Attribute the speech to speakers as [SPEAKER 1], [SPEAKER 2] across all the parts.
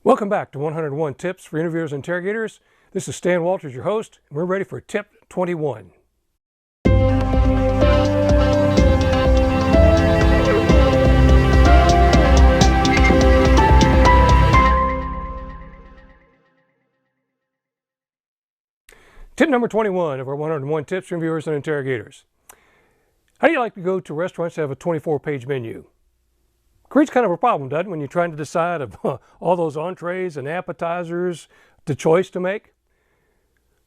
[SPEAKER 1] Welcome back to 101 Tips for Interviewers and Interrogators. This is Stan Walters, your host, and we're ready for Tip 21. Tip number 21 of our 101 Tips for Interviewers and Interrogators. How do you like to go to restaurants that have a 24-page menu? Creates kind of a problem, doesn't it, when you're trying to decide of all those entrees and appetizers, the choice to make?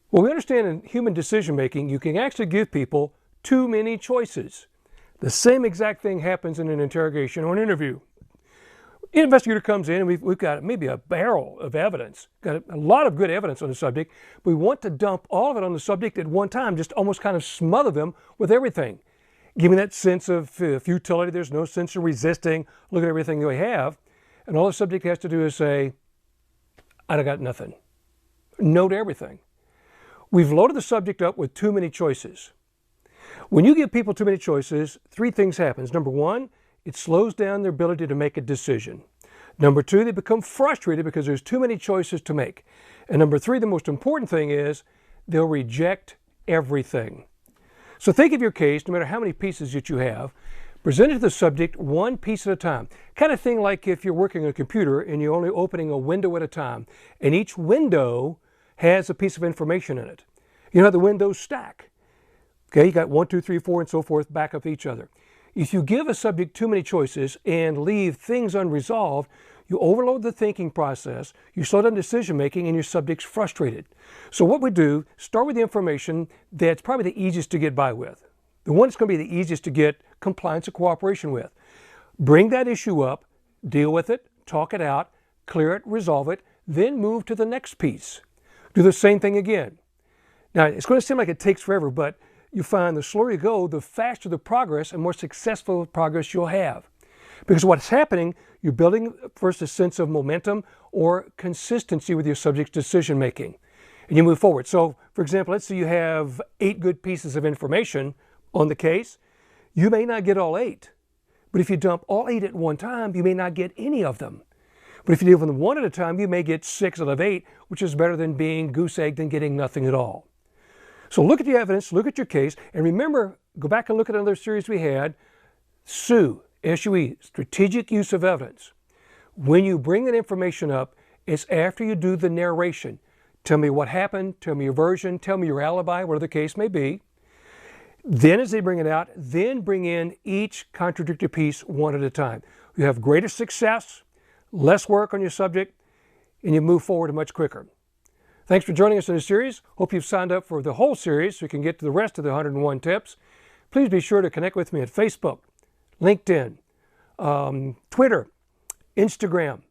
[SPEAKER 1] Well, we understand in human decision making, you can actually give people too many choices. The same exact thing happens in an interrogation or an interview. An investigator comes in and we've got maybe a barrel of evidence, got a lot of good evidence on the subject. We want to dump all of it on the subject at one time, just almost kind of smother them with everything. Giving that sense of futility, there's no sense in resisting, look at everything that we have. And all the subject has to do is say, I got nothing. No to everything. We've loaded the subject up with too many choices. When you give people too many choices, three things happen. Number one, it slows down their ability to make a decision. Number two, they become frustrated because there's too many choices to make. And number three, the most important thing is they'll reject everything. So think of your case, no matter how many pieces that you have, present it to the subject one piece at a time. Kind of thing like if you're working on a computer and you're only opening a window at a time, and each window has a piece of information in it. You know how the windows stack. Okay, you got 1, 2, 3, 4, and so forth back up each other. If you give a subject too many choices and leave things unresolved, you overload the thinking process, you slow down decision making, and your subject's frustrated. So what we do, start with the information that's probably the easiest to get by with. The one that's going to be the easiest to get compliance or cooperation with. Bring that issue up, deal with it, talk it out, clear it, resolve it, then move to the next piece. Do the same thing again. Now, it's going to seem like it takes forever, but you find the slower you go, the faster the progress and more successful progress you'll have. Because what's happening, you're building first a sense of momentum or consistency with your subject's decision making. And you move forward. So, for example, let's say you have 8 good pieces of information on the case. You may not get all 8. But if you dump all 8 at one time, you may not get any of them. But if you deal with them one at a time, you may get 6 out of 8, which is better than being goose-egged and getting nothing at all. So look at the evidence, look at your case, and remember, go back and look at another series we had, SUE, S-U-E, strategic use of evidence. When you bring that information up, it's after you do the narration. Tell me what happened, tell me your version, tell me your alibi, whatever the case may be. Then as they bring it out, then bring in each contradictory piece one at a time. You have greater success, less work on your subject, and you move forward much quicker. Thanks for joining us in this series. Hope you've signed up for the whole series so you can get to the rest of the 101 tips. Please be sure to connect with me at Facebook, LinkedIn, Twitter, Instagram.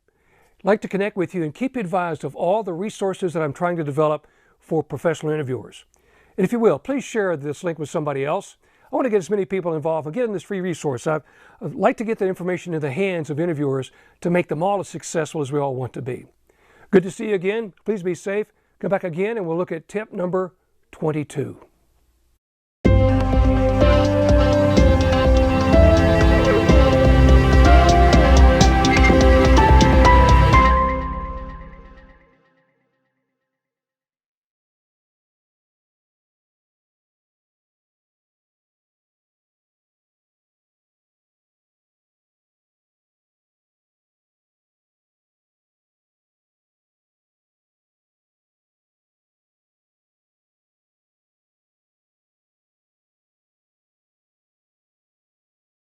[SPEAKER 1] I'd like to connect with you and keep you advised of all the resources that I'm trying to develop for professional interviewers. And if you will, please share this link with somebody else. I want to get as many people involved and get in this free resource. I'd like to get that information in the hands of interviewers to make them all as successful as we all want to be. Good to see you again. Please be safe. Come back again and we'll look at tip number 22.